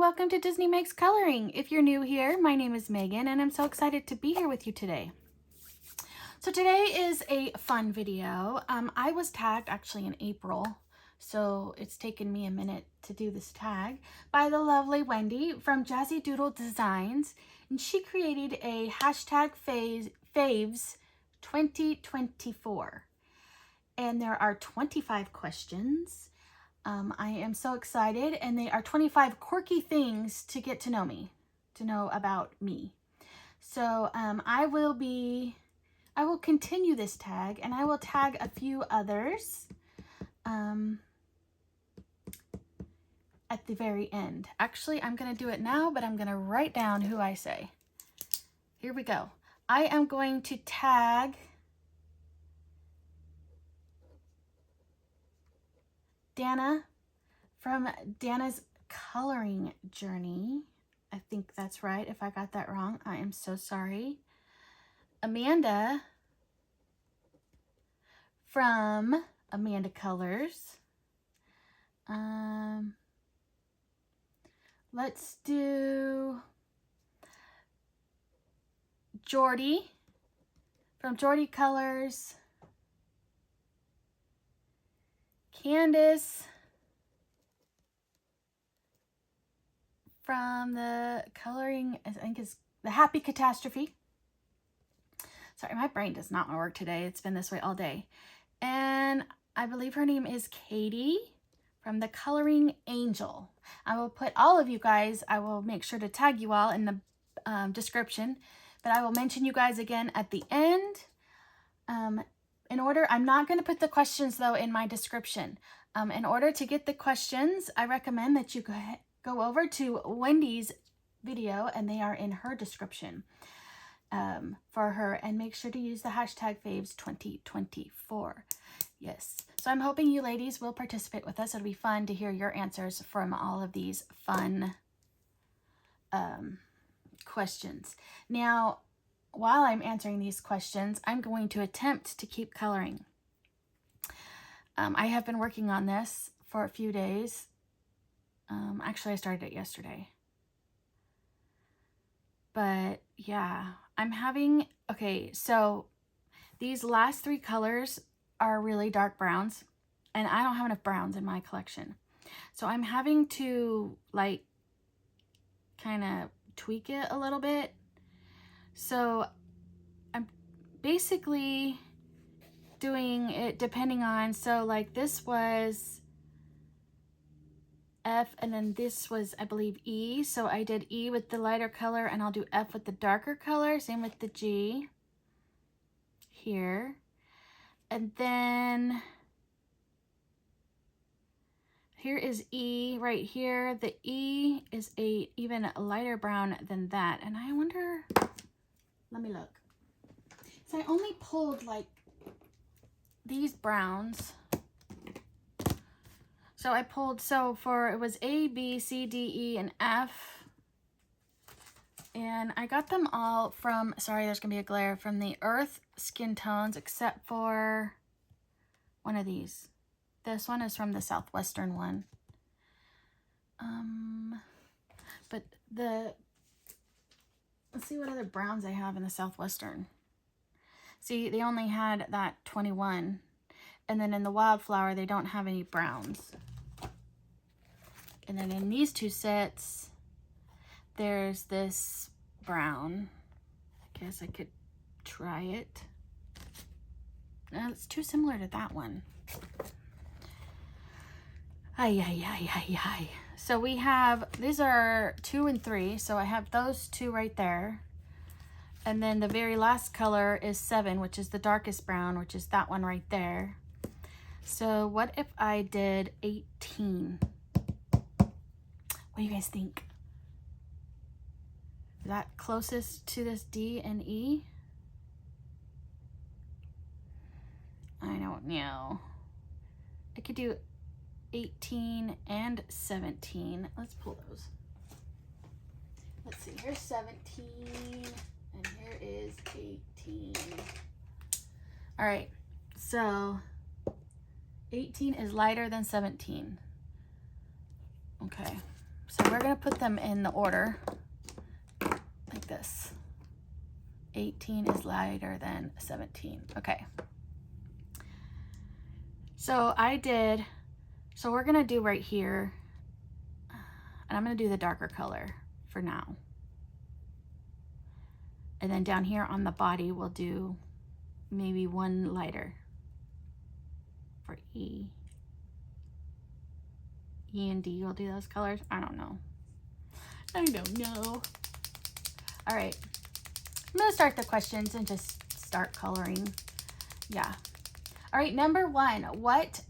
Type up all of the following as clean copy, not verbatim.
welcome to Disney Makes Coloring. If you're new here, my name is Megan and I'm so excited to be here with you today. So today is a fun video. I was tagged actually in April, so it's taken me a minute to do this tag, by the lovely Wendy from Jazzy Doodle Designs, and she created a hashtag faves 2024. And there are 25 questions. I am so excited, and they are 25 quirky things to get to know me, to know about me. So I will continue this tag, and I will tag a few others at the very end. Actually, I'm going to do it now, but I'm going to write down who I say. Here we go. I am going to tag Dana from Dana's Coloring Journey. I think that's right. If I got that wrong, I am so sorry. Amanda from Amanda Colors. Let's do Jordy from Jordy Colors. Candace from the coloring, I think is the Happy Catastrophe. Sorry, my brain does not want to work today. It's been this way all day. And I believe her name is Katie from the Coloring Angel. I will put all of you guys, I will make sure to tag you all in the description, but I will mention you guys again at the end. In order, I'm not going to put the questions though in my description. In order to get the questions, I recommend that you go over to Wendy's video, and they are in her description for her, and make sure to use the hashtag faves 2024. Yes. So I'm hoping you ladies will participate with us. It'll be fun to hear your answers from all of these fun questions. Now, while I'm answering these questions, I'm going to attempt to keep coloring. I have been working on this for a few days. Actually, I started it yesterday. But yeah, I'm having, okay, so these last three colors are really dark browns, and I don't have enough browns in my collection. So I'm having to like kind of tweak it a little bit. So I'm basically doing it depending on, so like this was F, and then this was, I believe, E. So I did E with the lighter color, and I'll do F with the darker color. Same with the G here. And then here is E right here. The E is a even lighter brown than that. And I wonder, let me look. So I only pulled like these browns. So I pulled, so for, it was A, B, C, D, E, and F. And I got them all from, sorry, there's going to be a glare, from the Earth skin tones, except for one of these. This one is from the Southwestern one. But let's see what other browns I have in the Southwestern. See, they only had that 21. And then in the Wildflower, they don't have any browns. And then in these two sets, there's this brown. I guess I could try it. No, it's too similar to that one. Ay. So we have, these are 2 and 3. So I have those two right there. And then the very last color is 7, which is the darkest brown, which is that one right there. So what if I did 18? What do you guys think? Is that closest to this D and E? I don't know. I could do 18 and 17. Let's pull those. Let's see, here's 17 and here is 18. All right, so 18 is lighter than 17. Okay, So we're going to put them in the order like this. 18 is lighter than 17. Okay. So we're going to do right here, and I'm going to do the darker color for now. And then down here on the body, we'll do maybe one lighter for E. E and D will do those colors. I don't know. I don't know. All right. I'm going to start the questions and just start coloring. Yeah. All right. Number 1. What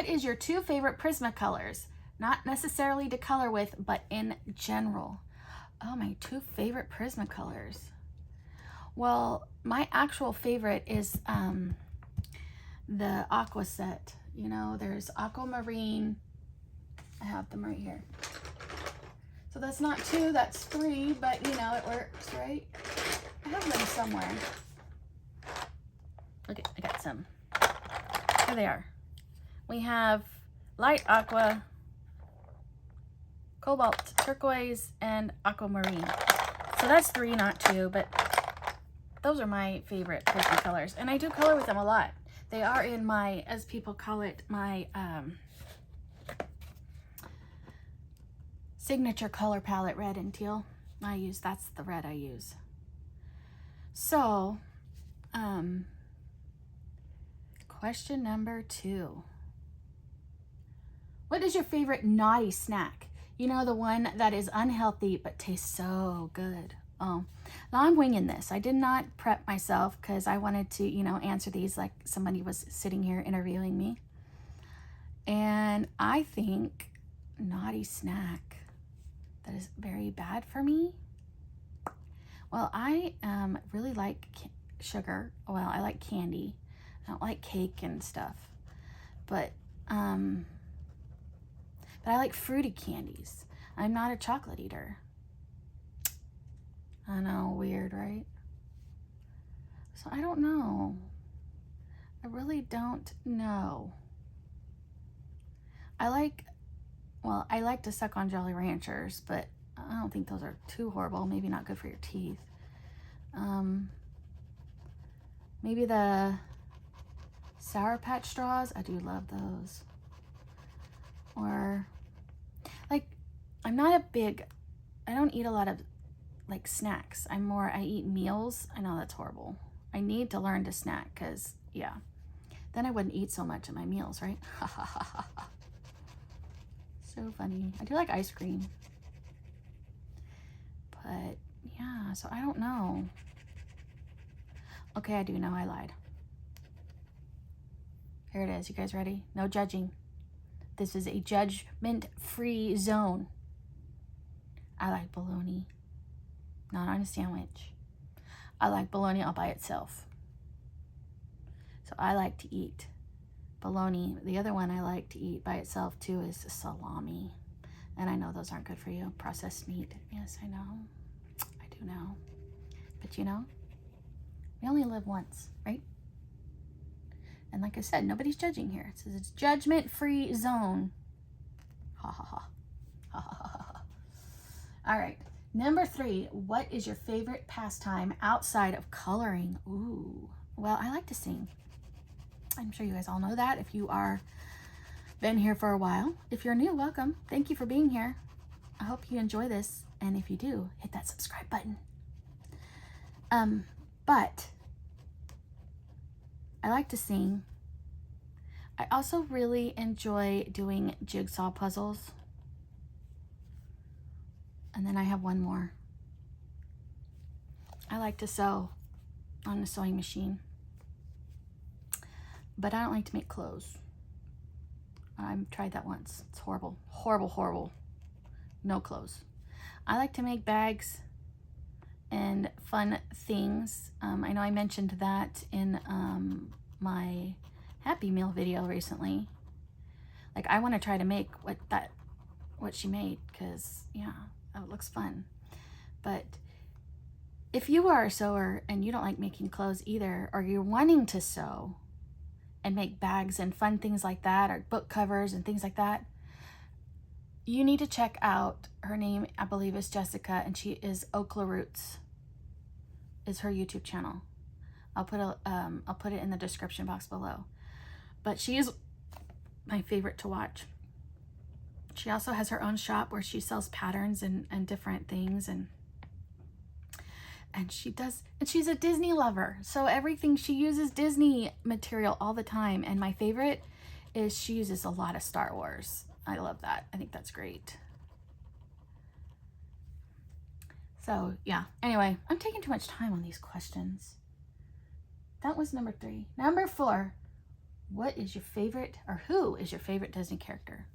is your 2 favorite Prismacolors? Not necessarily to color with, but in general. Oh, my 2 favorite Prismacolors. Well, my actual favorite is the aqua set. You know, there's aquamarine. I have them right here. So that's not 2, that's 3, but you know, it works, right? I have them somewhere. Look, I got some. Here they are. We have light aqua, cobalt, turquoise, and aquamarine. So that's 3, not 2, but those are my favorite Prismacolors. And I do color with them a lot. They are in my, as people call it, my signature color palette, red and teal. That's the red I use. So, question number 2. What is your favorite naughty snack? You know, the one that is unhealthy but tastes so good. Oh, now I'm winging this. I did not prep myself because I wanted to, you know, answer these like somebody was sitting here interviewing me. And I think naughty snack that is very bad for me. Well, I really like sugar. Well, I like candy. I don't like cake and stuff. But I like fruity candies. I'm not a chocolate eater. I know, weird, right? So I don't know. I really don't know. I like to suck on Jolly Ranchers, but I don't think those are too horrible. Maybe not good for your teeth. Maybe the Sour Patch straws. I do love those. Or like, I don't eat a lot of like snacks. I eat meals. I know that's horrible. I need to learn to snack because, yeah, then I wouldn't eat so much at my meals, right? So funny. I do like ice cream. But yeah, so I don't know. Okay, I do know I lied. Here it is. You guys ready? No judging. This is a judgment-free zone. I like bologna. Not on a sandwich. I like bologna all by itself. So I like to eat bologna. The other one I like to eat by itself too is salami. And I know those aren't good for you. Processed meat. Yes, I know. I do know. But you know, we only live once, right? And like I said, nobody's judging here. It says it's judgment-free zone. Ha ha ha. Ha ha ha ha. All right. Number 3, what is your favorite pastime outside of coloring? Ooh, well, I like to sing. I'm sure you guys all know that if you are been here for a while. If you're new, welcome. Thank you for being here. I hope you enjoy this. And if you do, hit that subscribe button. But I like to sing. I also really enjoy doing jigsaw puzzles. And then I have one more. I like to sew on a sewing machine. But I don't like to make clothes. I've tried that once. It's horrible. Horrible, horrible. No clothes. I like to make bags and fun things. I know I mentioned that in my Happy Meal video recently. Like, I want to try to make what she made because, yeah, it looks fun. But if you are a sewer and you don't like making clothes either, or you're wanting to sew and make bags and fun things like that, or book covers and things like that, you need to check out her name. I believe is Jessica, and she is Okla Roots is her YouTube channel. I'll put it in the description box below. But she is my favorite to watch. She also has her own shop where she sells patterns and different things, and she's a Disney lover. So everything, she uses Disney material all the time. And my favorite is she uses a lot of Star Wars. I love that. I think that's great. So yeah, anyway, I'm taking too much time on these questions. That was number 3. Number 4, what is your favorite, or who is your favorite Disney character?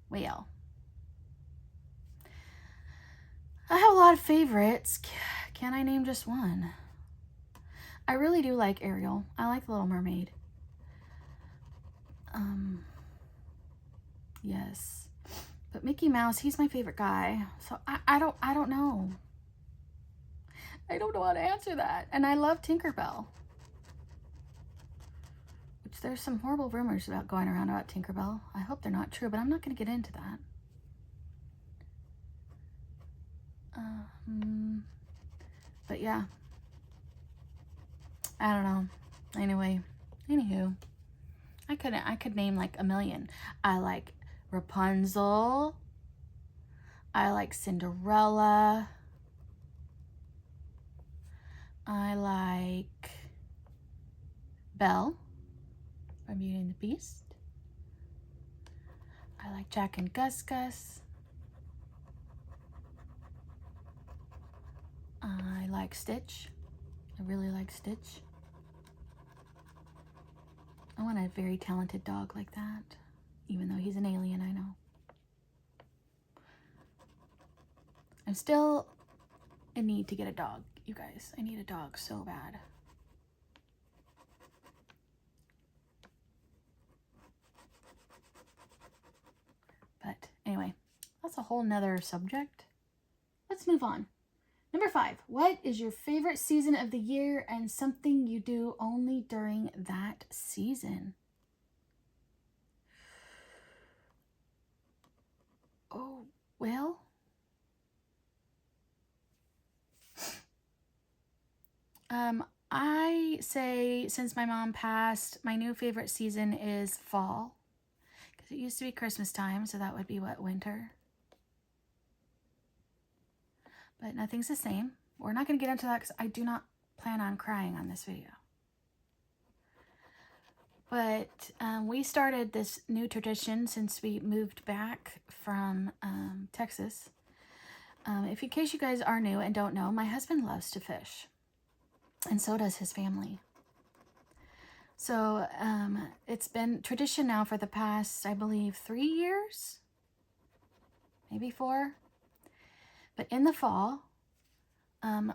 Well, I have a lot of favorites. Can I name just one? I really do like Ariel. I like The Little Mermaid. Yes. But Mickey Mouse, he's my favorite guy. So I don't know. I don't know how to answer that. And I love Tinkerbell. Which there's some horrible rumors about going around about Tinkerbell. I hope they're not true, but I'm not going to get into that. But yeah. I don't know. Anyway. Anywho. I could name like a million. I like Rapunzel. I like Cinderella. I like Belle from Beauty and the Beast. I like Jack and Gus Gus. I like Stitch. I really like Stitch. I want a very talented dog like that, even though he's an alien, I know. I'm still in need to get a dog, you guys. I need a dog so bad. But anyway, that's a whole nother subject. Let's move on. Number 5, what is your favorite season of the year and something you do only during that season? Oh, well, I say since my mom passed, my new favorite season is fall. Because it used to be Christmas time, so that would be what, winter? But nothing's the same. We're not going to get into that because I do not plan on crying on this video. But we started this new tradition since we moved back from Texas. In case you guys are new and don't know, my husband loves to fish. And so does his family. So it's been tradition now for the past, I believe, 3 years? Maybe 4? But in the fall,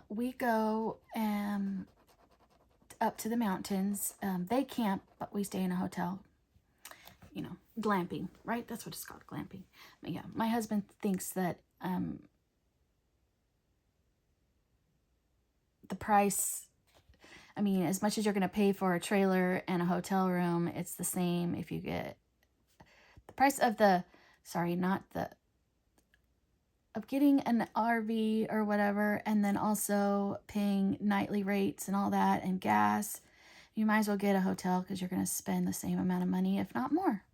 we go up to the mountains. They camp, but we stay in a hotel. You know, glamping, right? That's what it's called, glamping. But yeah, my husband thinks that the price, I mean, as much as you're going to pay for a trailer and a hotel room, it's the same if you get the price of of getting an RV or whatever, and then also paying nightly rates and all that and gas. You might as well get a hotel because you're going to spend the same amount of money, if not more.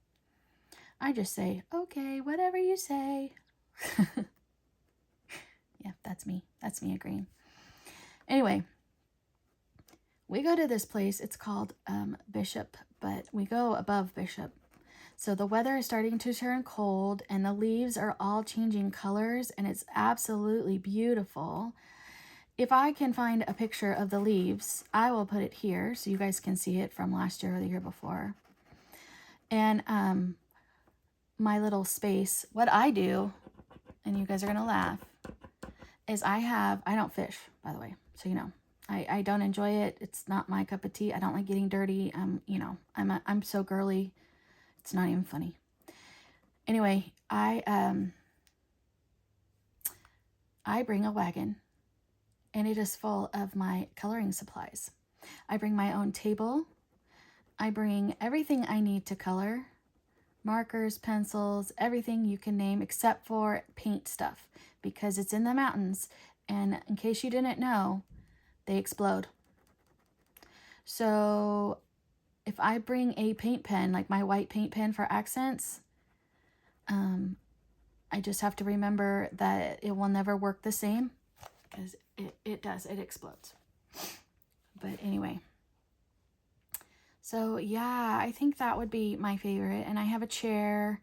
I just say, okay, whatever you say. Yeah, that's me. That's me agreeing. Anyway, we go to this place. It's called Bishop, but we go above Bishop. So the weather is starting to turn cold and the leaves are all changing colors and it's absolutely beautiful. If I can find a picture of the leaves, I will put it here so you guys can see it from last year or the year before. And my little space, what I do, and you guys are going to laugh, is I don't fish, by the way, so you know. I don't enjoy it. It's not my cup of tea. I don't like getting dirty. I'm so girly. It's not even funny. Anyway, I bring a wagon and it is full of my coloring supplies. I bring my own table. I bring everything I need to color. markers, pencils, everything you can name except for paint stuff, because it's in the mountains, and in case you didn't know, they explode. So if I bring a paint pen, like my white paint pen for accents, I just have to remember that it will never work the same, because it does, it explodes. But anyway, so yeah, I think that would be my favorite. And I have a chair,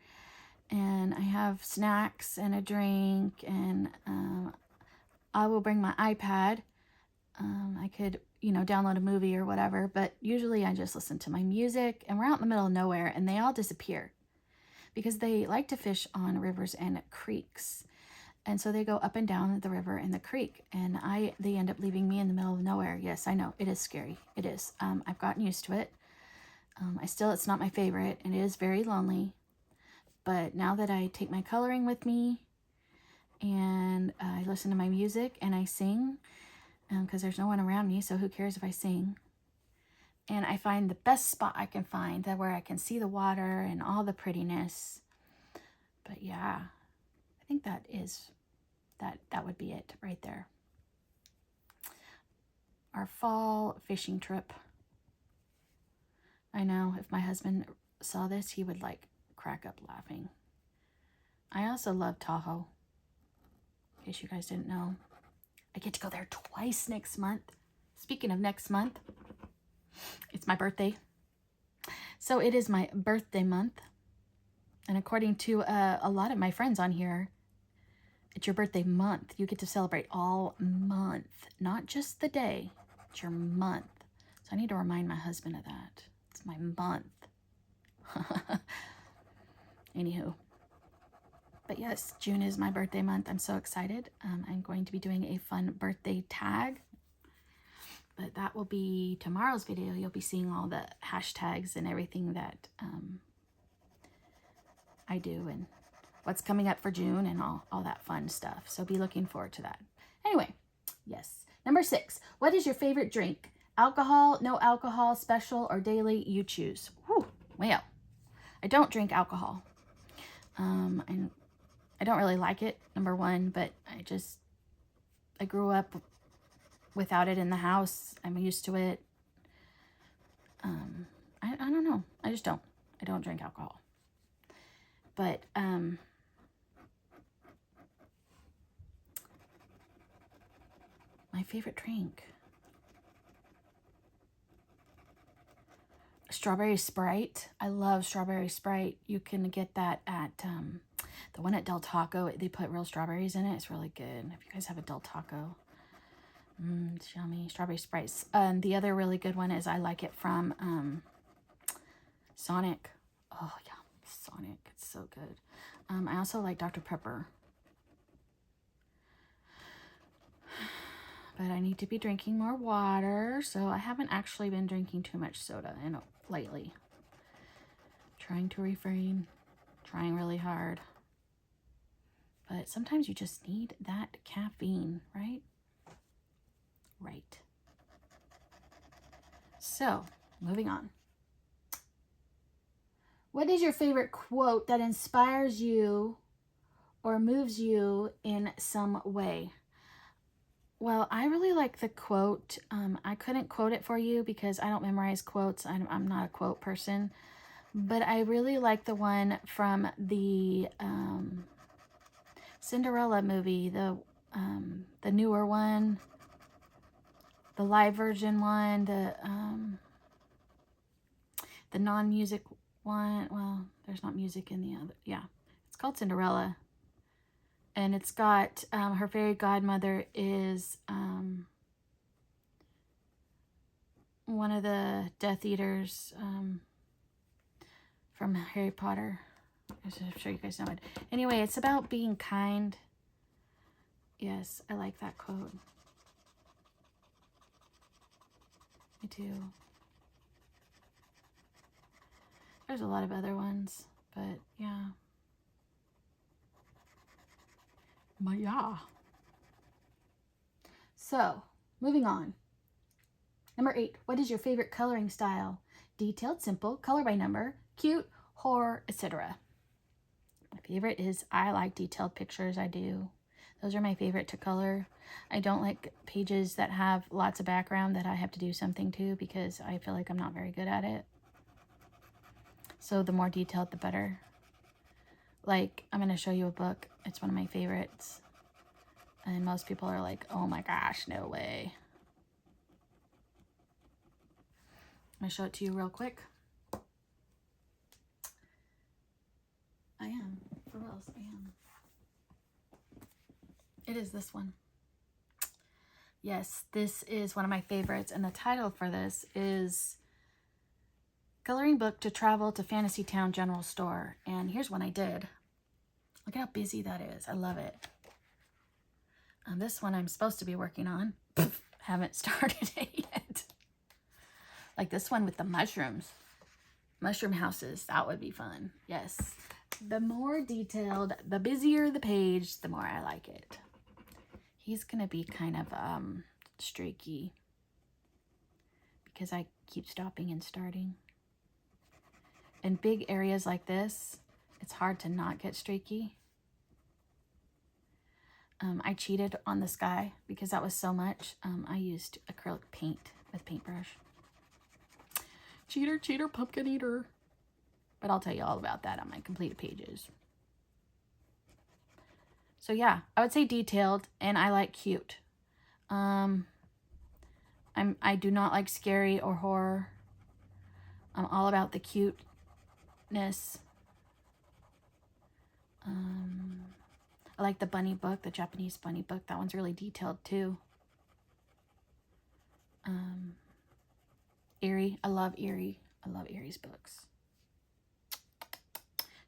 and I have snacks and a drink, and I will bring my iPad. I could, you know, download a movie or whatever, but usually I just listen to my music, and we're out in the middle of nowhere, and they all disappear because they like to fish on rivers and creeks. And so they go up and down the river and the creek, and they end up leaving me in the middle of nowhere. Yes, I know, it is scary. It is. I've gotten used to it. It's not my favorite, and it is very lonely. But now that I take my coloring with me, and I listen to my music, and I sing, because there's no one around me, so who cares if I sing? And I find the best spot I can find, that where I can see the water and all the prettiness. But yeah, I think that would be it right there. Our fall fishing trip. I know if my husband saw this, he would like crack up laughing. I also love Tahoe, in case you guys didn't know. I get to go there twice next month. Speaking of next month, it's my birthday. So it is my birthday month. And according to a lot of my friends on here, it's your birthday month. You get to celebrate all month, not just the day. It's your month. So I need to remind my husband of that. It's my month. Anywho. But yes, June is my birthday month. I'm so excited. I'm going to be doing a fun birthday tag. But that will be tomorrow's video. You'll be seeing all the hashtags and everything that I do, and what's coming up for June, and all that fun stuff. So be looking forward to that. Anyway, yes. Number 6, what is your favorite drink? Alcohol, no alcohol, special, or daily, you choose. Whew, well, I don't drink alcohol. And I don't really like it, number one, but I grew up without it in the house. I'm used to it. I don't know. I don't drink alcohol. But my favorite drink, strawberry Sprite. I love strawberry Sprite. You can get that at the one at Del Taco. They put real strawberries in it. It's really good. If you guys have a Del Taco, it's yummy. Strawberry Sprites. The other really good one is I like it from Sonic. Oh yeah, Sonic. It's so good. I also like Dr. Pepper. But I need to be drinking more water, so I haven't actually been drinking too much soda lately. Trying to refrain, trying really hard. But sometimes you just need that caffeine, right? Right. So, moving on. What is your favorite quote that inspires you or moves you in some way? Well, I really like the quote. I couldn't quote it for you because I don't memorize quotes. I'm not a quote person. But I really like the one from the Cinderella movie, the newer one, the live version one, the non-music one. Well, there's not music in the other. Yeah, it's called Cinderella. And it's got, her fairy godmother is one of the Death Eaters from Harry Potter. I'm sure you guys know it. Anyway, it's about being kind. Yes, I like that quote. Me too. There's a lot of other ones, but yeah. But yeah. So, moving on. Number 8, what is your favorite coloring style? Detailed, simple, color by number, cute, horror, etc. My favorite is I like detailed pictures. I do. Those are my favorite to color. I don't like pages that have lots of background that I have to do something to because I feel like I'm not very good at it. So the more detailed, the better. Like, I'm going to show you a book. It's one of my favorites. And most people are like, oh my gosh, no way. I'm going to show it to you real quick. I am. For real, I am. It is this one. Yes, this is one of my favorites. And the title for this is Coloring Book to Travel to Fantasy Town General Store. And here's one I did. Look at how busy that is. I love it. This one I'm supposed to be working on. Haven't started it yet. Like this one with the mushrooms. Mushroom houses. That would be fun. Yes. The more detailed, the busier the page, the more I like it. He's going to be kind of streaky because I keep stopping and starting. In big areas like this, it's hard to not get streaky. I cheated on the sky because that was so much. I used acrylic paint with paintbrush. Cheater, cheater, pumpkin eater. But I'll tell you all about that on my completed pages. So yeah, I would say detailed, and I like cute. I do not like scary or horror. I'm all about the cuteness. I like the bunny book, the Japanese bunny book. That one's really detailed too. Eerie. I love Eerie. I love Eerie's books.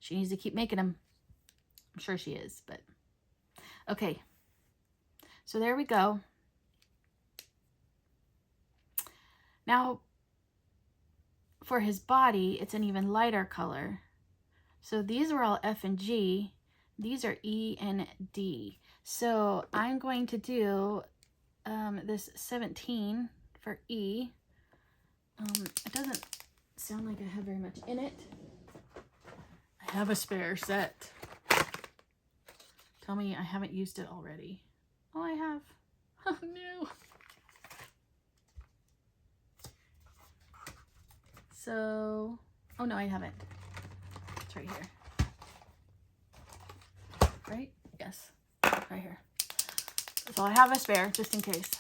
She needs to keep making them. I'm sure she is, but okay. So there we go. Now, for his body, it's an even lighter color. So these are all F and G. These are E and D. So I'm going to do this 17 for E. It doesn't sound like I have very much in it. I have a spare set. Tell me I haven't used it already. Oh, I have. Oh, no. So, oh no, I haven't. It's right here. Right? Yes, right here. So I have a spare just in case.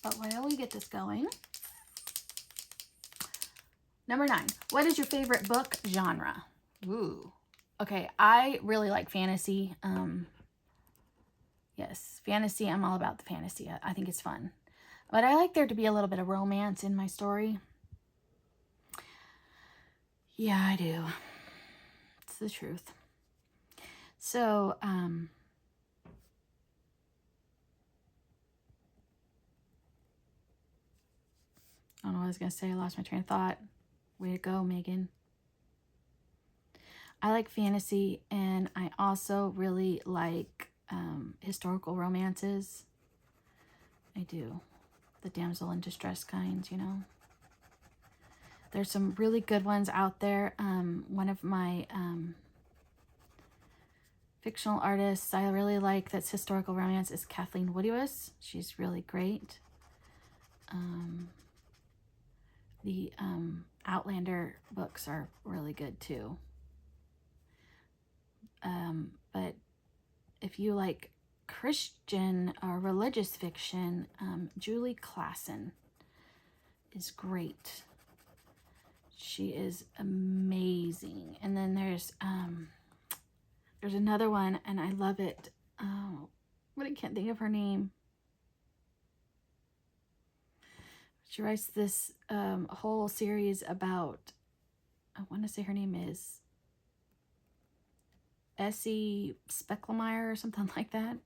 But while we get this going, number 9. What is your favorite book genre? Ooh. Okay, I really like fantasy. Yes, fantasy. I'm all about the fantasy. I think it's fun. But I like there to be a little bit of romance in my story. Yeah, I do. It's the truth. So, I don't know what I was going to say. I lost my train of thought. Way to go, Megan. I like fantasy, and I also really like historical romances. I do. The damsel in distress kinds, you know. There's some really good ones out there. One of my fictional artists I really like that's historical romance is Kathleen Woodiwas. She's really great. The Outlander books are really good too. But if you like Christian or religious fiction, Julie Klassen is great. She is amazing. And then there's another one, and I love it. Oh, but I can't think of her name. She writes this whole series about, I want to say her name is Essie Specklemeyer or something like that.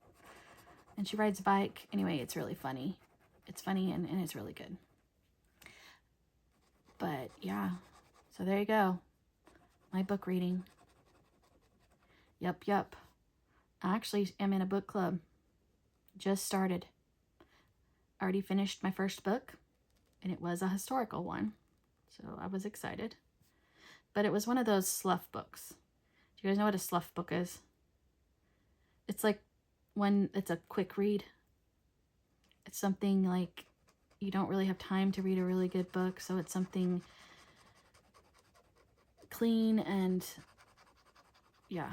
And she rides a bike. Anyway, it's really funny. It's funny and it's really good. But yeah, so there you go. My book reading. Yep. I actually am in a book club. Just started. Already finished my first book, and it was a historical one. So I was excited. but it was one of those slough books. Do you guys know what a slough book is? It's like when it's a quick read. It's something like you don't really have time to read a really good book, so it's something clean and yeah.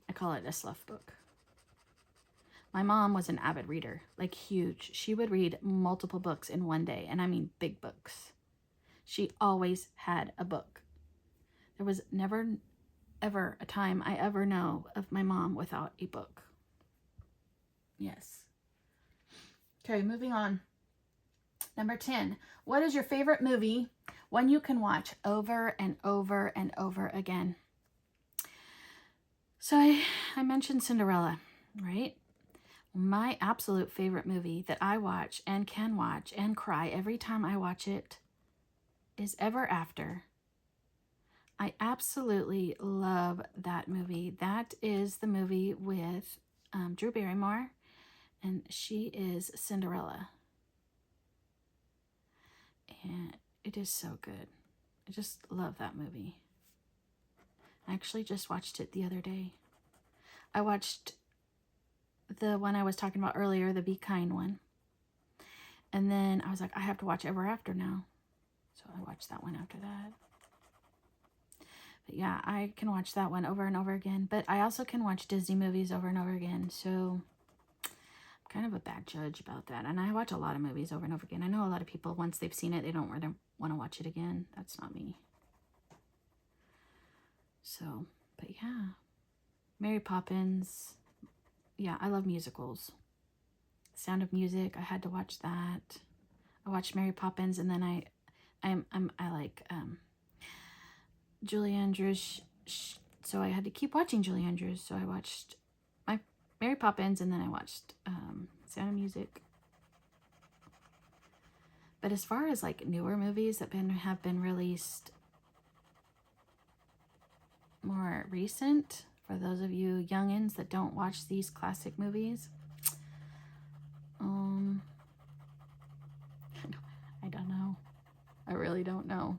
I call it a slough book. My mom was an avid reader, like huge. She would read multiple books in one day, and I mean big books. She always had a book. There was never, ever a time I ever know of my mom without a book. Yes. Okay, moving on. Number 10. What is your favorite movie, one you can watch over and over and over again? So I mentioned Cinderella, right? My absolute favorite movie that I watch and can watch and cry every time I watch it is Ever After. I absolutely love that movie. That is the movie with Drew Barrymore, and she is Cinderella. And it is so good. I just love that movie. I actually just watched it the other day. I watched the one I was talking about earlier, the Be Kind one. And then I was like, I have to watch Ever After now. So I watched that one after that. But yeah, I can watch that one over and over again. But I also can watch Disney movies over and over again. So I'm kind of a bad judge about that. And I watch a lot of movies over and over again. I know a lot of people, once they've seen it, they don't really want to watch it again. That's not me. So, but yeah. Mary Poppins. Yeah, I love musicals. Sound of Music, I had to watch that. I watched Mary Poppins, and then I like Julie Andrews, so I had to keep watching Julie Andrews. So I watched my Mary Poppins, and then I watched Sound of Music. But as far as like newer movies that have been released more recent, for those of you youngins that don't watch these classic movies, I don't know. I really don't know.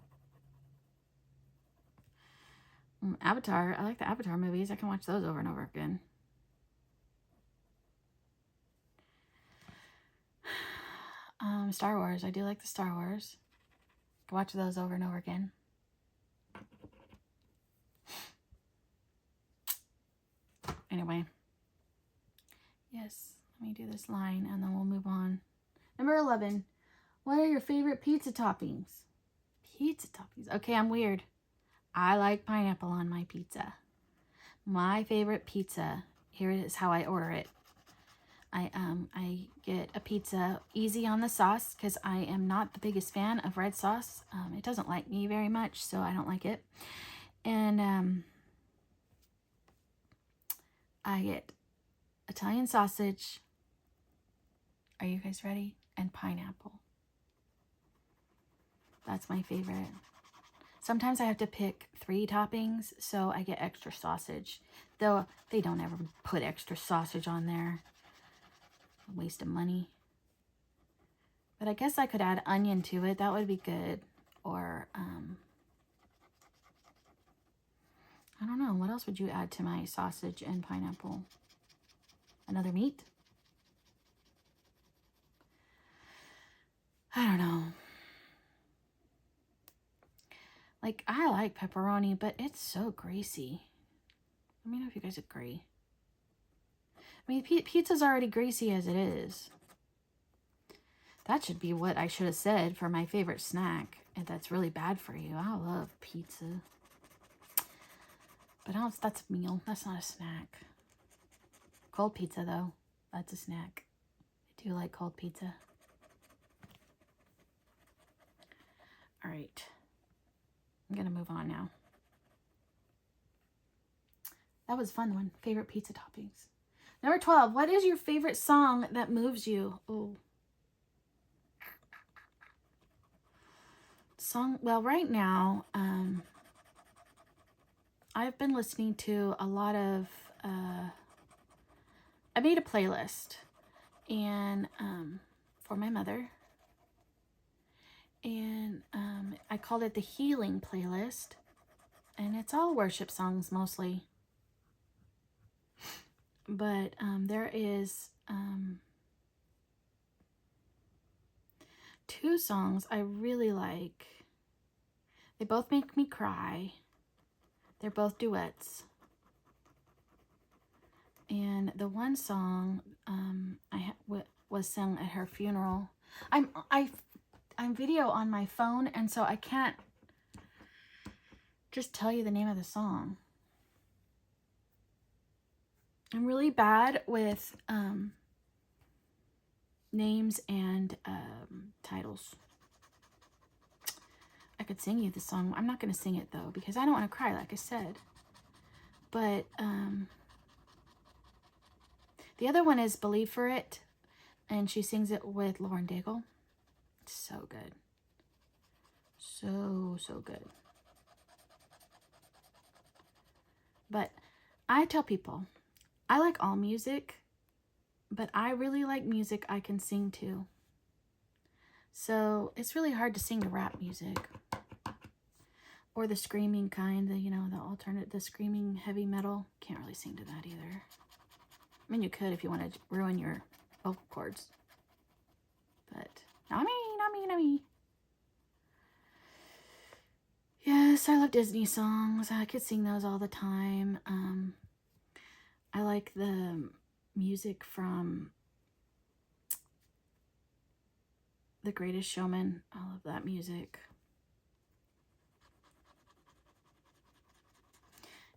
Avatar, I like the Avatar movies. I can watch those over and over again. Star Wars, I do like the Star Wars. I can watch those over and over again. Anyway. Yes, let me do this line and then we'll move on. Number 11. What are your favorite pizza toppings? Pizza toppings. Okay, I'm weird. I like pineapple on my pizza. My favorite pizza, here is how I order it. I get a pizza easy on the sauce because I am not the biggest fan of red sauce. It doesn't like me very much, so I don't like it. And I get Italian sausage. Are you guys ready? And pineapple. That's my favorite. Sometimes I have to pick 3 toppings, so I get extra sausage. Though they don't ever put extra sausage on there. A waste of money. But I guess I could add onion to it. That would be good. Or, I don't know. What else would you add to my sausage and pineapple? Another meat? I don't know. Like, I like pepperoni, but it's so greasy. Let me know if you guys agree. I mean, pizza's already greasy as it is. That should be what I should have said for my favorite snack. And that's really bad for you. I love pizza. But that's a meal. That's not a snack. Cold pizza, though. That's a snack. I do like cold pizza. All right. I'm going to move on now. That was a fun one. Favorite pizza toppings. Number 12. What is your favorite song that moves you? Oh. Song. Well, right now, I've been listening to a lot of, I made a playlist and for my mother. And I called it the Healing Playlist. And it's all worship songs mostly. But there is 2 songs I really like. They both make me cry. They're both duets. And the one song was sung at her funeral. I'm video on my phone, and so I can't just tell you the name of the song. I'm really bad with names and titles. I could sing you the song. I'm not going to sing it though, because I don't want to cry, like I said. But the other one is Believe for It, and she sings it with Lauren Daigle. It's so good. So good. But I tell people, I like all music, but I really like music I can sing to. So it's really hard to sing to rap music. Or the screaming kind, the screaming heavy metal. Can't really sing to that either. I mean, you could if you want to ruin your vocal cords. But not me, not me, not me. Yes, I love Disney songs. I could sing those all the time. I like the music from The Greatest Showman. I love that music.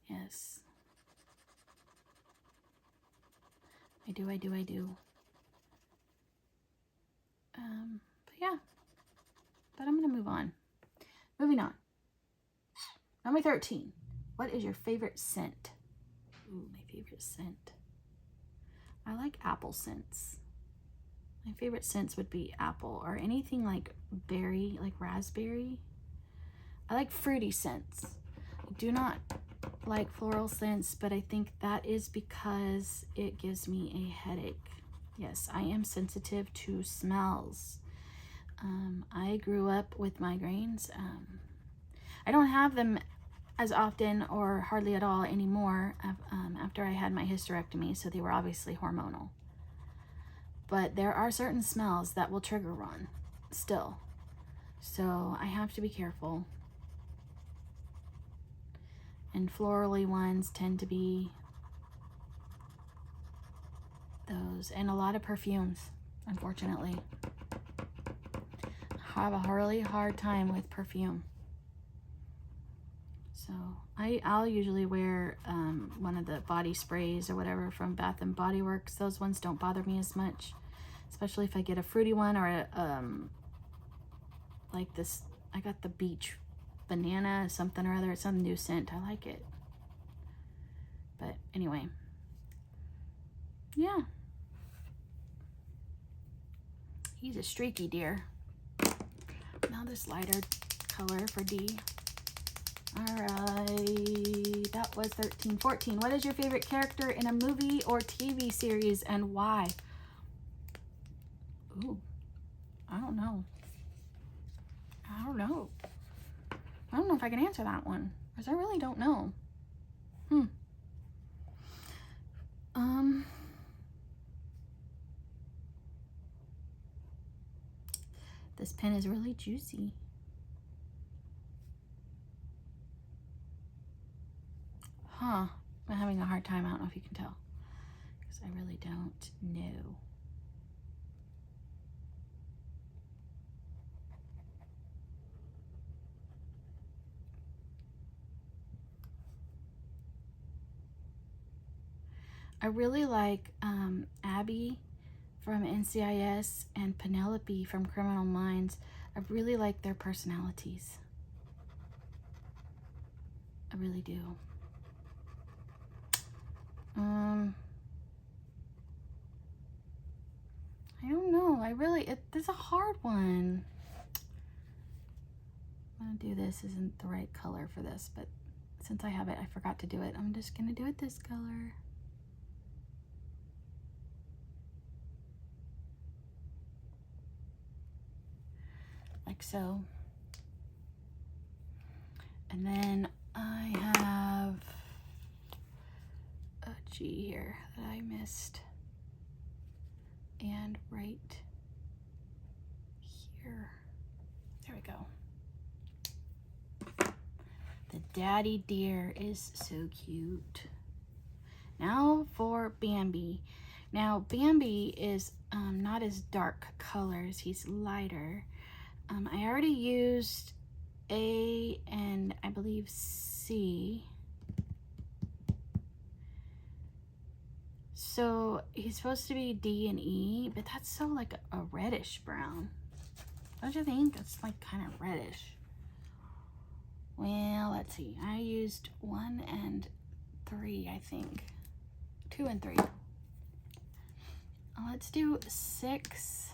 Yes. I do. But yeah. But I'm going to move on. Moving on. Number 13. What is your favorite scent? Ooh, my favorite scent. I like apple scents. My favorite scents would be apple or anything like berry, like raspberry. I like fruity scents. I do not like floral scents, but I think that is because it gives me a headache. Yes, I am sensitive to smells. I grew up with migraines. I don't have them as often or hardly at all anymore after I had my hysterectomy, so they were obviously hormonal. But there are certain smells that will trigger one still. So I have to be careful. And florally ones tend to be those. And a lot of perfumes, unfortunately. I have a really hard time with perfume. So I'll usually wear one of the body sprays or whatever from Bath and Body Works. Those ones don't bother me as much, especially if I get a fruity one or a, like this. I got the beach banana something or other. It's some new scent. I like it. But anyway, yeah. He's a streaky deer. Now this lighter color for D. All right, that was 13. 14. What is your favorite character in a movie or TV series and why? Ooh, I don't know. I don't know if I can answer that one, because I really don't know. This pen is really juicy. I'm having a hard time. I don't know if you can tell, because I really don't know. I really like Abby from NCIS and Penelope from Criminal Minds. I really like their personalities. I really do. I don't know. It's a hard one. I'm gonna do this. Isn't the right color for this, but since I have it, I forgot to do it. I'm just gonna do it this color. Like like so. And then I have a G here that I missed. And right here. There we go. The daddy deer is so cute. Now for Bambi. Now Bambi is not as dark colors. He's lighter. I already used A and I believe C. So he's supposed to be D and E, but that's so like a reddish brown. Don't you think? It's like kind of reddish. Well, let's see. I used 1 and 3, I think. 2 and 3. Let's do 6.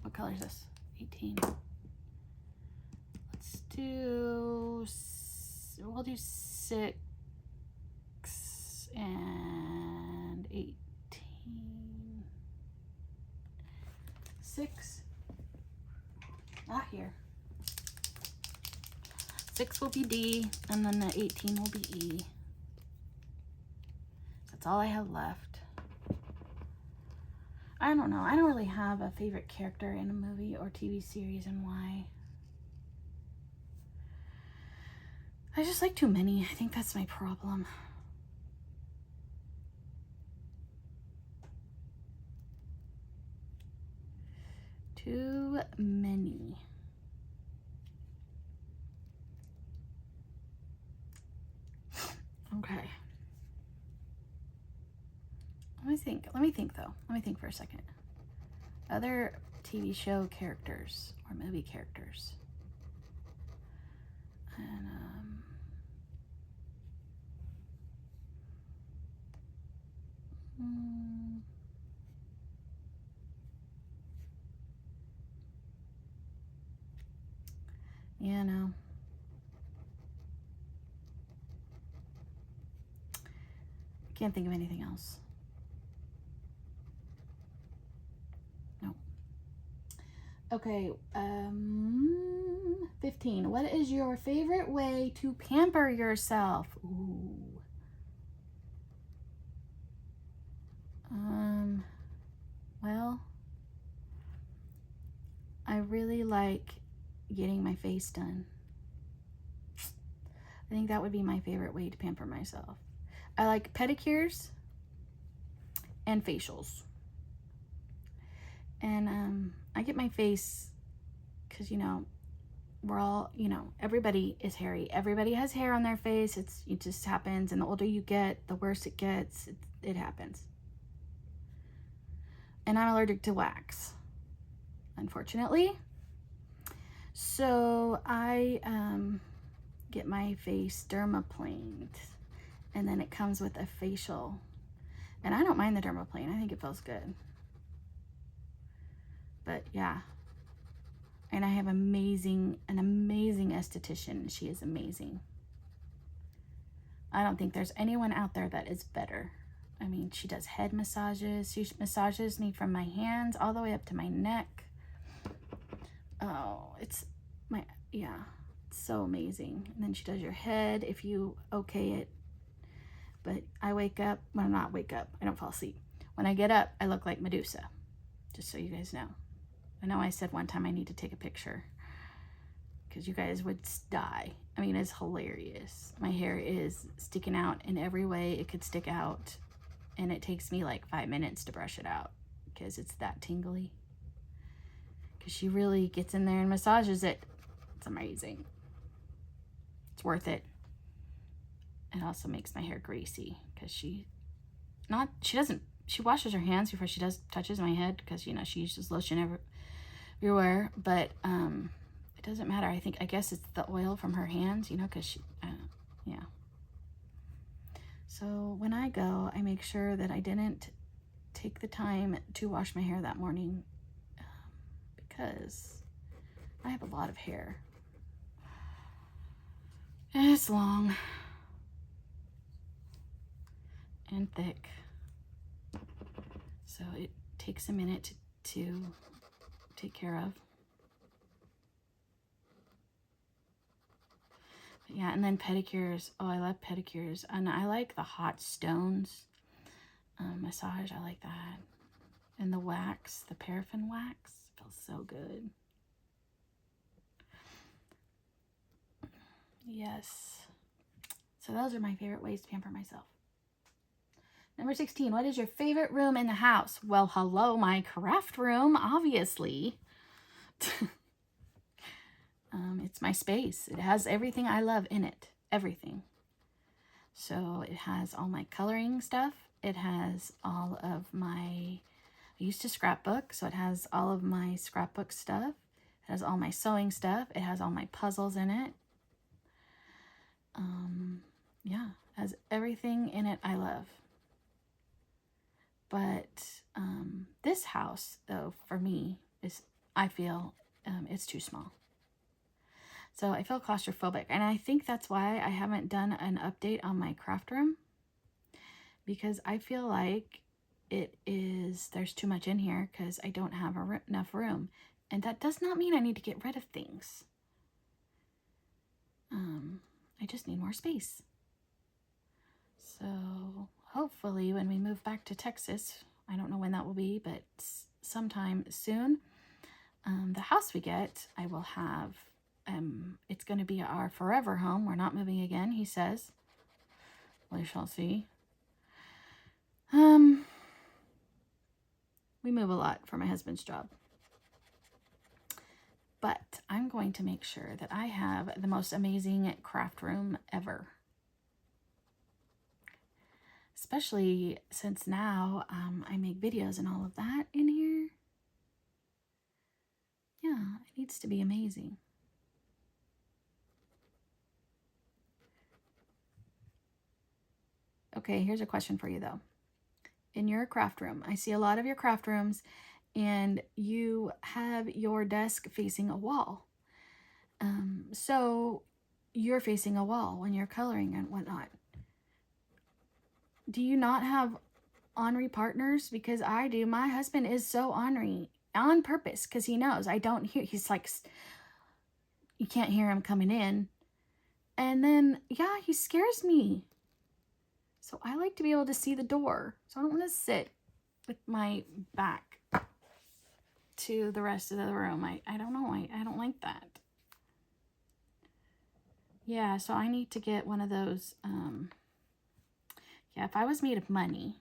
What color is this? 18. Let's do, we'll do 6 and 18. 6. Not here. 6 will be D, and then the 18 will be E. That's all I have left. I don't know. I don't really have a favorite character in a movie or TV series, and why. I just like too many. I think that's my problem. Too many. Okay. Let me think though. Let me think for a second. Other TV show characters or movie characters. And yeah, no. Can't think of anything else. No. Okay, 15. What is your favorite way to pamper yourself? Ooh. Well, I really like getting my face done. I think that would be my favorite way to pamper myself. I like pedicures and facials. And I get my face because, you know, we're all, you know, everybody is hairy. Everybody has hair on their face. It just happens. And the older you get, the worse it gets. It happens. And I'm allergic to wax, unfortunately. So I get my face dermaplaned, and then it comes with a facial. And I don't mind the dermaplane. I think it feels good. But yeah. And I have an amazing esthetician. She is amazing. I don't think there's anyone out there that is better. I mean, she does head massages. She massages me from my hands all the way up to my neck. Oh, it's so amazing. And then she does your head if you okay it. But I wake up, well, not wake up, I don't fall asleep. When I get up, I look like Medusa, just so you guys know. I know I said one time I need to take a picture because you guys would die. I mean, it's hilarious. My hair is sticking out in every way it could stick out. And it takes me like 5 minutes to brush it out because it's that tingly. Because she really gets in there and massages it. It's amazing. It's worth it. It also makes my hair greasy because she washes her hands before she touches my head because, you know, she uses lotion everywhere. But it doesn't matter. I guess it's the oil from her hands, you know, because yeah. So when I go, I make sure that I didn't take the time to wash my hair that morning because I have a lot of hair. And it's long and thick. So it takes a minute to take care of. But yeah, and then pedicures. Oh, I love pedicures. And I like the hot stones. Massage, I like that. And the wax, the paraffin wax, feels so good. Yes. So those are my favorite ways to pamper myself. Number 16, what is your favorite room in the house? Well, hello, my craft room, obviously. It's my space. It has everything I love in it. Everything. So it has all my coloring stuff. It has all of my, I used to scrapbook, so it has all of my scrapbook stuff. It has all my sewing stuff. It has all my puzzles in it. Yeah, it has everything in it I love. But this house, though, for me, is, I feel it's too small. So I feel claustrophobic. And I think that's why I haven't done an update on my craft room. Because I feel like there's too much in here because I don't have enough room. And that does not mean I need to get rid of things. I just need more space. So hopefully when we move back to Texas, I don't know when that will be, but sometime soon, the house we get, I will have, it's going to be our forever home. We're not moving again, he says. We shall see. We move a lot for my husband's job. But I'm going to make sure that I have the most amazing craft room ever. Especially since now I make videos and all of that in here. Yeah, it needs to be amazing. Okay, here's a question for you though. In your craft room, I see a lot of your craft rooms and you have your desk facing a wall. So you're facing a wall when you're coloring and whatnot. Do you not have ornery partners? Because I do. My husband is so ornery on purpose because he knows I don't hear. He's like, you can't hear him coming in. And then, yeah, he scares me. So I like to be able to see the door. So I don't want to sit with my back to the rest of the room. I don't know. I don't like that. Yeah, so I need to get one of those. Yeah, if I was made of money,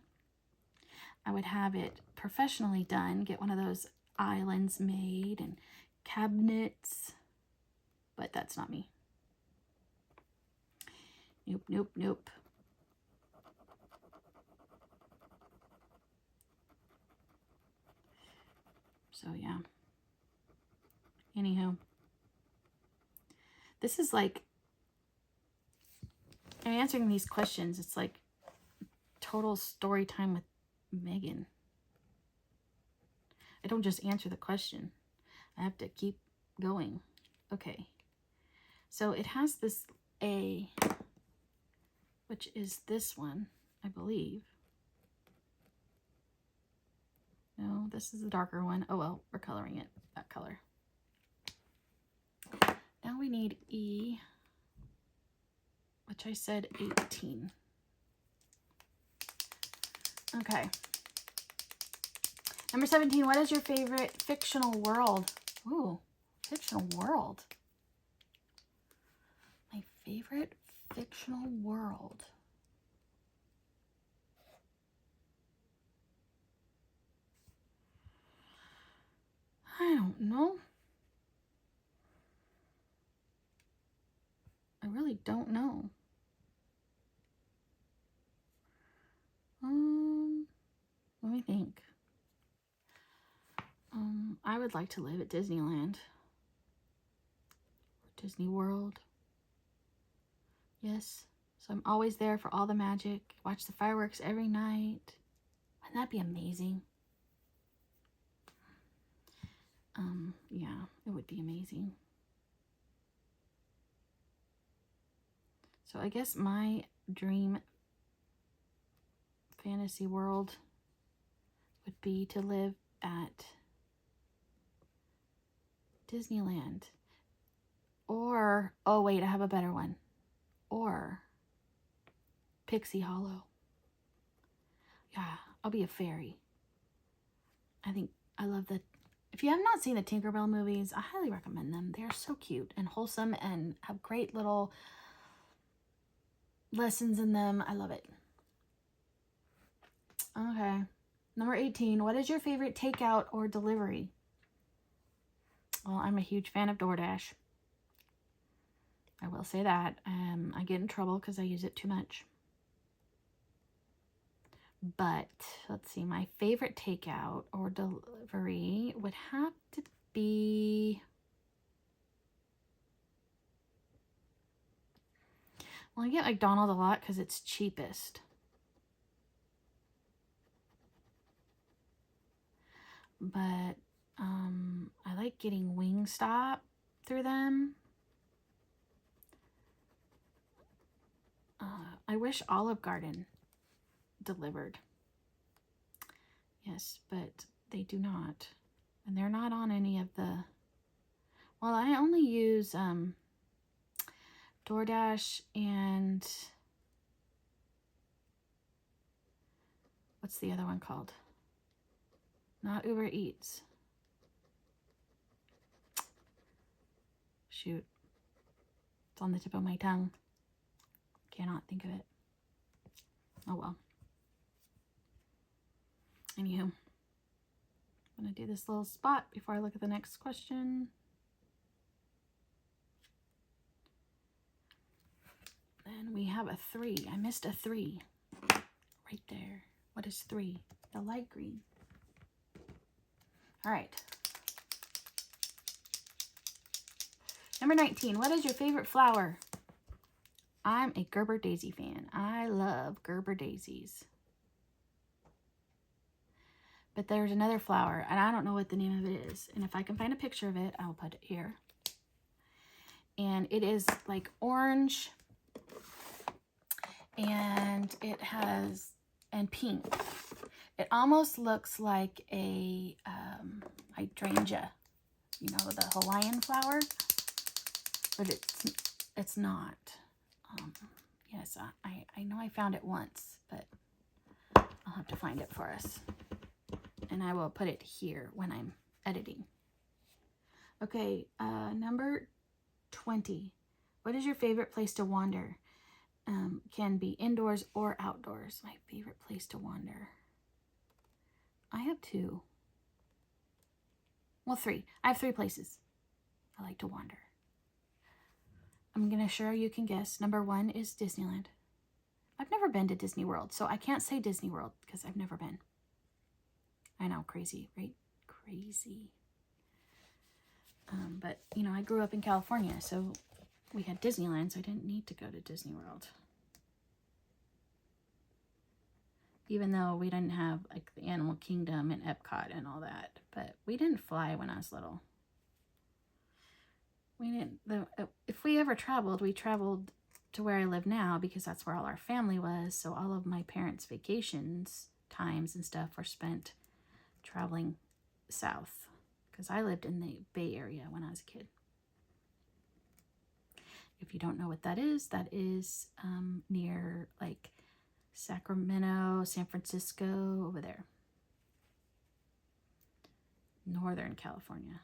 I would have it professionally done. Get one of those islands made and cabinets. But that's not me. Nope, nope, nope. So yeah. Anywho. This is like, I'm answering these questions. It's like total story time with Megan. I don't just answer the question. I have to keep going. Okay. So it has this A, which is this one, I believe. No, this is the darker one. Oh, well, we're coloring it that color. Now we need E, which I said 18. Okay. Number 17, what is your favorite fictional world? Ooh, fictional world. My favorite fictional world. I don't know. I really don't know. Let me think. I would like to live at Disneyland. Disney World. Yes. So I'm always there for all the magic. Watch the fireworks every night. Wouldn't that be amazing? Yeah, it would be amazing. So I guess my dream fantasy world would be to live at Disneyland. Or, oh wait, I have a better one. Or Pixie Hollow. Yeah, I'll be a fairy. I think I love the... If you have not seen the Tinkerbell movies, I highly recommend them. They're so cute and wholesome and have great little lessons in them. I love it. Okay. Number 18. What is your favorite takeout or delivery? Well, I'm a huge fan of DoorDash. I will say that. I get in trouble because I use it too much. But, let's see. My favorite takeout or delivery would have to be... Well, I get McDonald's a lot because it's cheapest. But I like getting Wingstop through them. I wish Olive Garden delivered. Yes, but they do not. And they're not on any of the... Well, I only use DoorDash and... What's the other one called? Not Uber Eats. Shoot. It's on the tip of my tongue. Cannot think of it. Oh well. Anywho. I'm going to do this little spot before I look at the next question. Then we have a 3. I missed a 3. Right there. What is 3? The light green. All right. Number 19. What is your favorite flower? I'm a Gerber daisy fan. I love Gerber daisies. But there's another flower, and I don't know what the name of it is. And if I can find a picture of it, I'll put it here. And it is like orange. And it has, and pink. It almost looks like a hydrangea, you know, the Hawaiian flower, but it's not. Yes, I know I found it once, but I'll have to find it for us. And I will put it here when I'm editing. Okay, number 20. What is your favorite place to wander? Can be indoors or outdoors. My favorite place to wander. I have 2. Well, 3. I have 3 places I like to wander. I'm going to sure you can guess. Number 1 is Disneyland. I've never been to Disney World, so I can't say Disney World because I've never been. I know, crazy, right? Crazy. But, you know, I grew up in California, so we had Disneyland, so I didn't need to go to Disney World. Even though we didn't have, like, the Animal Kingdom and Epcot and all that. But we didn't fly when I was little. We didn't... If we ever traveled, we traveled to where I live now because that's where all our family was. So all of my parents' vacations, times and stuff were spent traveling south. Because I lived in the Bay Area when I was a kid. If you don't know what that is near, like... Sacramento, San Francisco, over there. Northern California.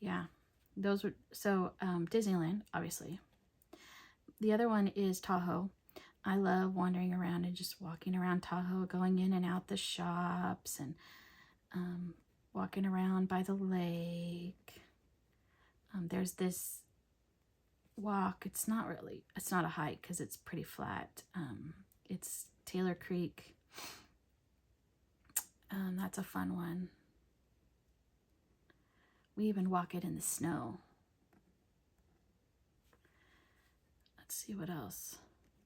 Yeah, those were, so Disneyland, obviously. The other one is Tahoe. I love wandering around and just walking around Tahoe, going in and out the shops and walking around by the lake. There's this walk. It's not a hike because it's pretty flat. It's Taylor Creek. That's a fun one. We even walk it in the snow. Let's see what else.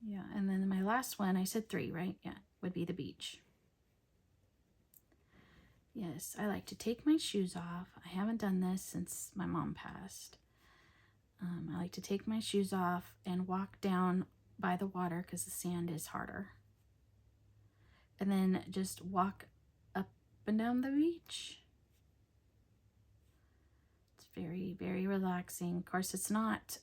Yeah, and then my last one, I said 3, right? Yeah, would be the beach. Yes, I like to take my shoes off. I haven't done this since my mom passed. I like to take my shoes off and walk down by the water because the sand is harder. and then just walk up and down the beach. It's very, very relaxing. Of course, it's not,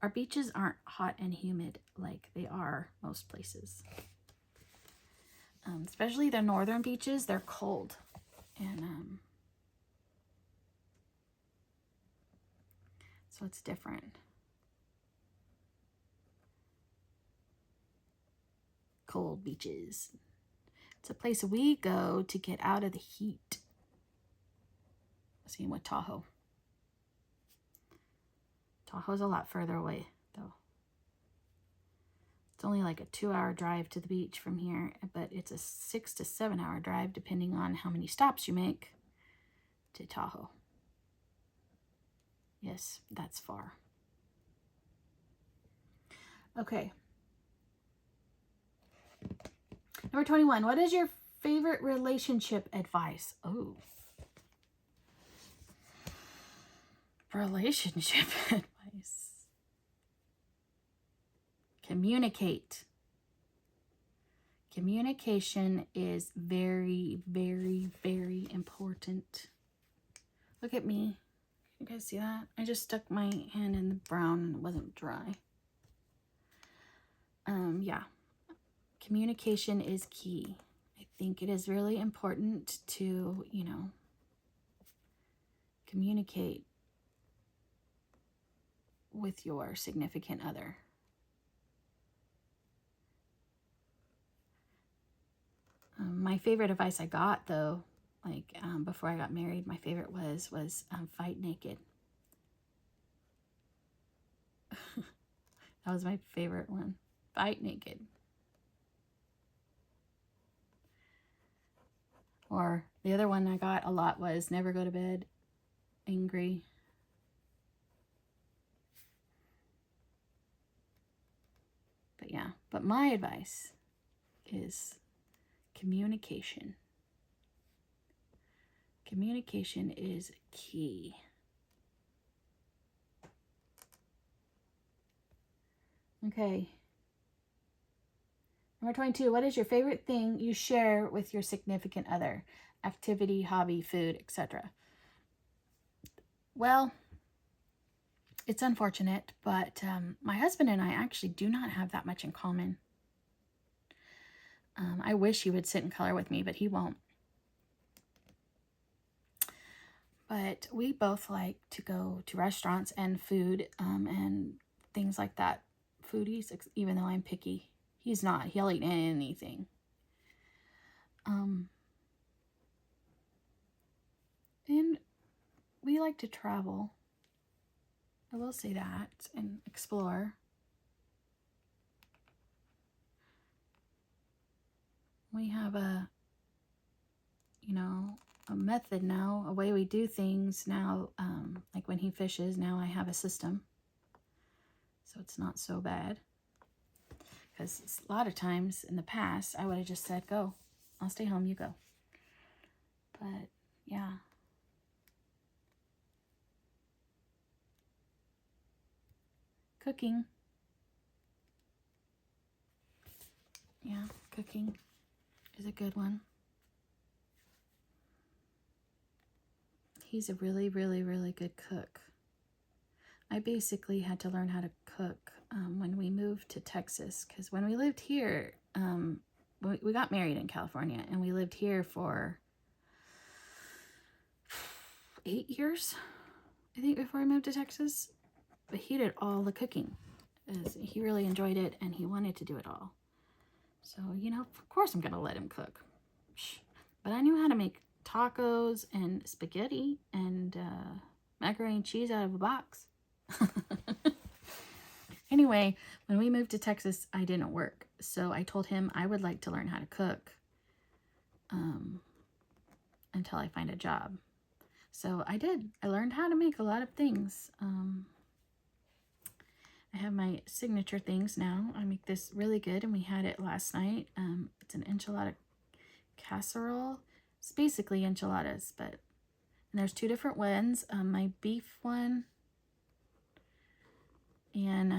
our beaches aren't hot and humid like they are most places. Especially the northern beaches, they're cold. And so it's different. Cold beaches. It's a place we go to get out of the heat. Same with Tahoe. Tahoe's a lot further away, though. It's only like a 2-hour drive to the beach from here, but it's a 6 to 7 hour drive, depending on how many stops you make, to Tahoe. Yes, that's far. Okay. Number 21. What is your favorite relationship advice? Oh. Relationship advice. Communicate. Communication is very, very, very important. Look at me. You guys see that? I just stuck my hand in the brown and it wasn't dry. Yeah. Communication is key. I think it is really important to, you know, communicate with your significant other. My favorite advice I got, though, like before I got married, my favorite was fight naked. That was my favorite one. Fight naked. Or the other one I got a lot was never go to bed angry. But yeah, but my advice is communication. Communication is key. Okay. Number 22, what is your favorite thing you share with your significant other? Activity, hobby, food, etc. Well, it's unfortunate, but my husband and I actually do not have that much in common. I wish he would sit and color with me, but he won't. But we both like to go to restaurants and food and things like that. Foodies, even though I'm picky. He's not. He'll eat anything. And we like to travel. I will say that, and explore. We have a method now, a way we do things now. Like when he fishes, now I have a system. So it's not so bad. Because a lot of times in the past, I would have just said, go. I'll stay home, you go. But, yeah. Cooking. Yeah, cooking is a good one. He's a really, really, really good cook. I basically had to learn how to cook when we moved to Texas, because when we lived here, we got married in California, and we lived here for 8 years, I think, before we moved to Texas. But he did all the cooking. He really enjoyed it, and he wanted to do it all. So, of course I'm going to let him cook. But I knew how to make tacos and spaghetti and macaroni and cheese out of a box. Anyway, when we moved to Texas, I didn't work. So I told him I would like to learn how to cook until I find a job. So I did. I learned how to make a lot of things. I have my signature things now. I make this really good, and we had it last night. It's an enchilada casserole. It's basically enchiladas, and there's 2 different ones. My beef one, and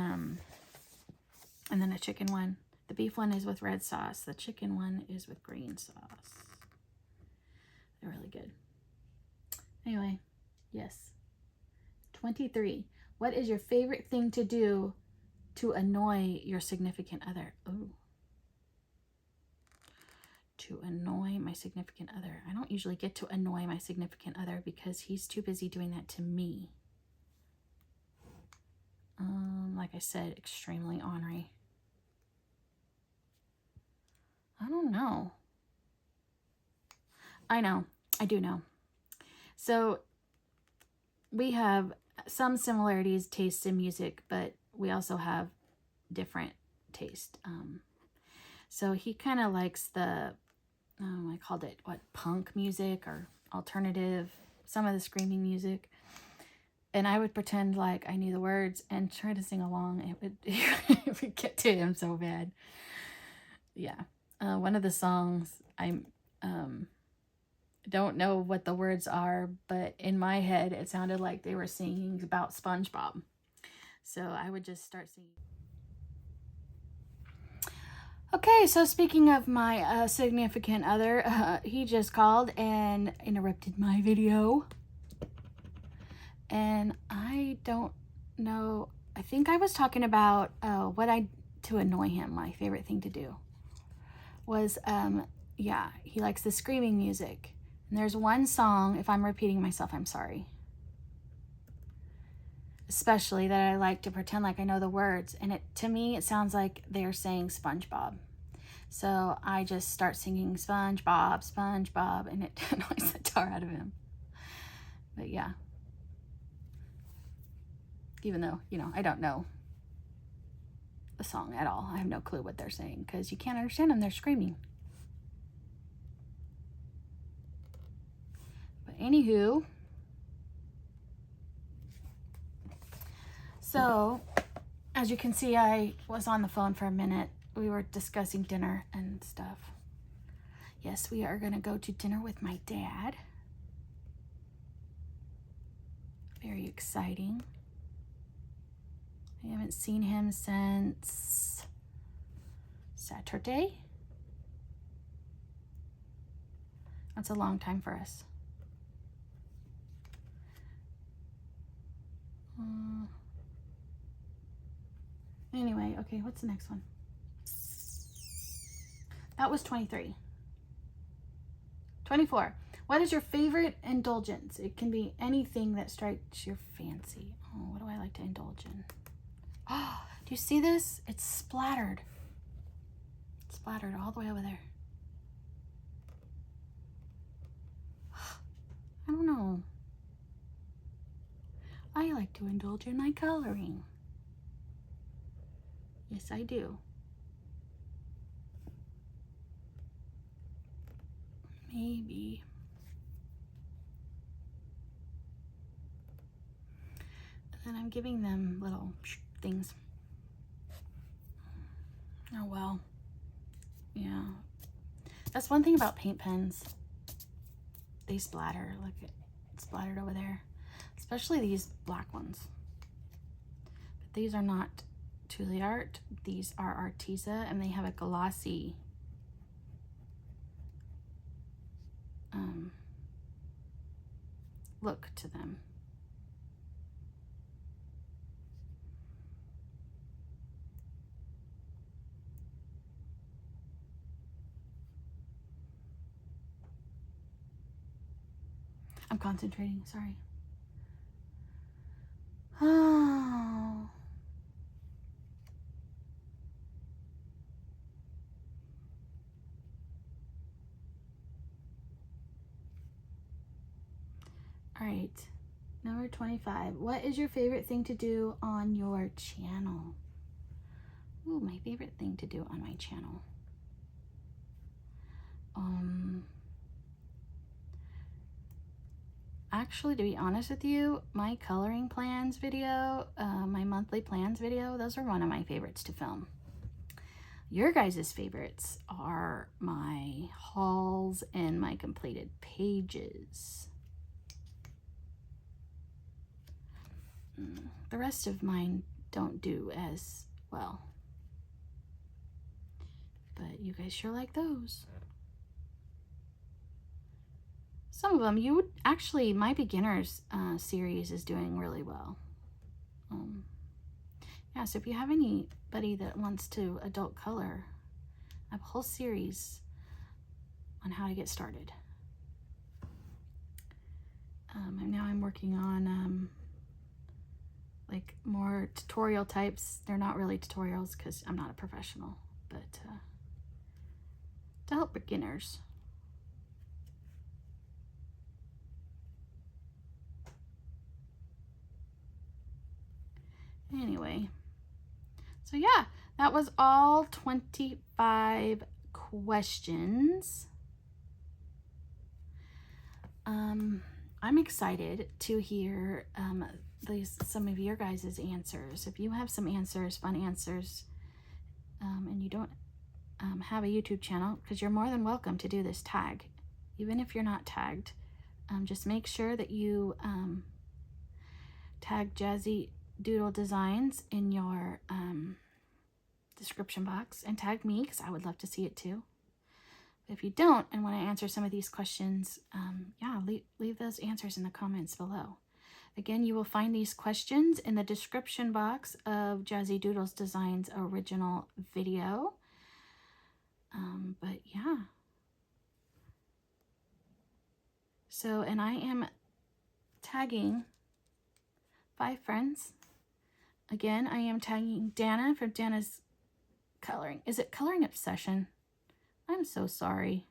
then a chicken one. The beef one is with red sauce. The chicken one is with green sauce. They're really good. Anyway, yes. 23. What is your favorite thing to do to annoy your significant other? Ooh. To annoy my significant other. I don't usually get to annoy my significant other because he's too busy doing that to me. Like I said, extremely ornery. I don't know. I know. I do know. So we have some similarities, tastes in music, but we also have different taste. So he kind of likes the, I called it, what, punk music or alternative, some of the screaming music. And I would pretend like I knew the words and try to sing along. It would get to him so bad. Yeah. One of the songs, I don't know what the words are, but in my head, it sounded like they were singing about SpongeBob. So I would just start singing. Okay, so speaking of my significant other, he just called and interrupted my video. And I don't know, I think I was talking about to annoy him. My favorite thing to do was, yeah, he likes the screaming music. And there's one song, if I'm repeating myself, I'm sorry. Especially that I like to pretend like I know the words. And to me, it sounds like they're saying SpongeBob. So I just start singing SpongeBob, SpongeBob, and it annoys the tar out of him. But yeah. Even though, you know, I don't know the song at all. I have no clue what they're saying because you can't understand them. They're screaming. But anywho, so as you can see, I was on the phone for a minute. We were discussing dinner and stuff. Yes, we are going to go to dinner with my dad. Very exciting. I haven't seen him since Saturday. That's a long time for us. Anyway, okay, what's the next one? That was 23. 24. What is your favorite indulgence? It can be anything that strikes your fancy. Oh, what do I like to indulge in? Oh, do you see this? It's splattered. It's splattered all the way over there. I don't know. I like to indulge in my coloring. Yes, I do. Maybe. And I'm giving them little things. Oh, well. Yeah. That's one thing about paint pens. They splatter. Look, it's splattered over there. Especially these black ones. But these are not Tule Art. These are Arteza, and they have a glossy look to them. I'm concentrating, sorry. Oh. All right, number 25. What is your favorite thing to do on your channel? Ooh, my favorite thing to do on my channel. Actually, to be honest with you, my coloring plans video, my monthly plans video, those are one of my favorites to film. Your guys' favorites are my hauls and my completed pages. The rest of mine don't do as well. But you guys sure like those. Some of them, you would actually, my beginners series is doing really well. Yeah, so if you have anybody that wants to adult color, I have a whole series on how to get started. And now I'm working on like more tutorial types. They're not really tutorials because I'm not a professional, but to help beginners. Anyway, so yeah, that was all 25 questions. I'm excited to hear some of your guys' answers. If you have some answers, fun answers, and you don't have a YouTube channel, because you're more than welcome to do this tag. Even if you're not tagged, just make sure that you tag Jazzy Doodle Designs in your description box and tag me, because I would love to see it too. If you don't and want to answer some of these questions, yeah, leave those answers in the comments below. Again, you will find these questions in the description box of Jazzy Doodles Designs original video. But yeah. So, and I am tagging 5 friends. Again, I am tagging Dana from Dana's Coloring. Is it Coloring Obsession? I'm so sorry.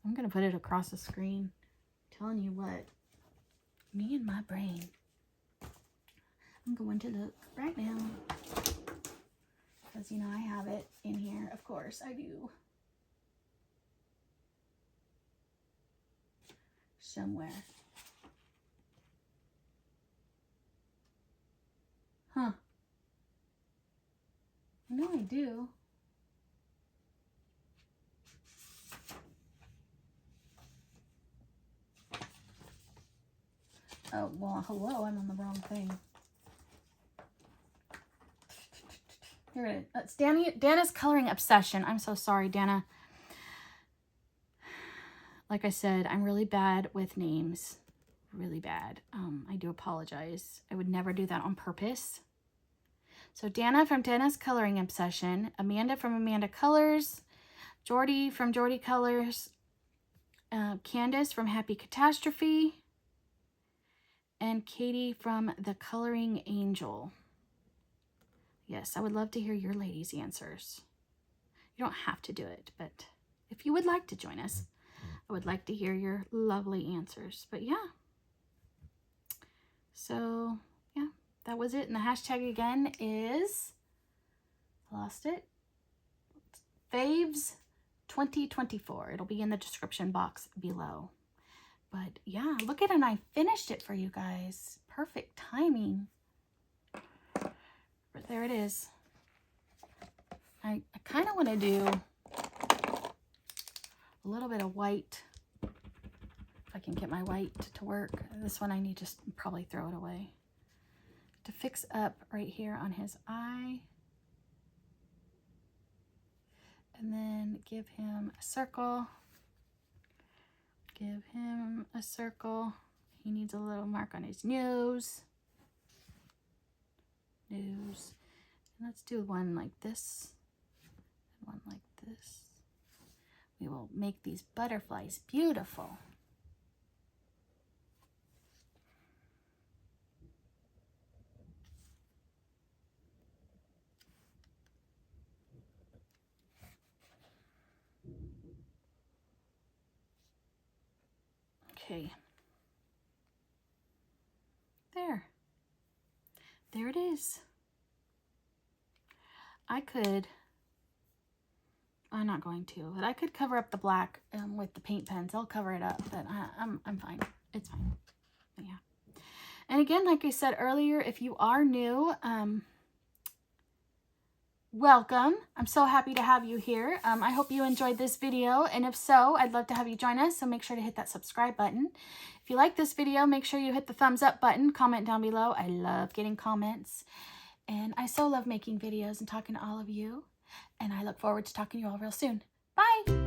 I'm going to put it across the screen. I'm telling you what. Me and my brain. I'm going to look right now. Because, you know, I have it in here. Of course, I do. Somewhere. Huh. I know I do. Oh, well, hello, I'm on the wrong thing. Here it is. It's Dana's Coloring Obsession. I'm so sorry, Dana. Like I said, I'm really bad with names. Really bad. I do apologize. I would never do that on purpose. So Dana from Dana's Coloring Obsession, Amanda from Amanda Colors, Jordy from Jordy Colors, Candace from Happy Catastrophe, and Katie from The Coloring Angel. Yes, I would love to hear your ladies' answers. You don't have to do it, but if you would like to join us, I would like to hear your lovely answers. But yeah. So, yeah, that was it. And the hashtag again is, I lost it, Faves 2024. It'll be in the description box below. But yeah, look at it, and I finished it for you guys. Perfect timing. But there it is. I kind of want to do a little bit of white. If I can get my white to work. This one I need to probably throw it away. To fix up right here on his eye. And then give him a circle. Give him a circle. He needs a little mark on his nose. Nose. And let's do one like this. And one like this. We will make these butterflies beautiful. Okay. There it is. I'm not going to, but I could cover up the black with the paint pens. I'll cover it up, but I'm fine. It's fine. But yeah. And again, like I said earlier, if you are new, welcome. I'm so happy to have you here. I hope you enjoyed this video, and if so, I'd love to have you join us, so make sure to hit that subscribe button. If you like this video, make sure you hit the thumbs up button, comment down below. I love getting comments, and I so love making videos and talking to all of you. And I look forward to talking to you all real soon. Bye!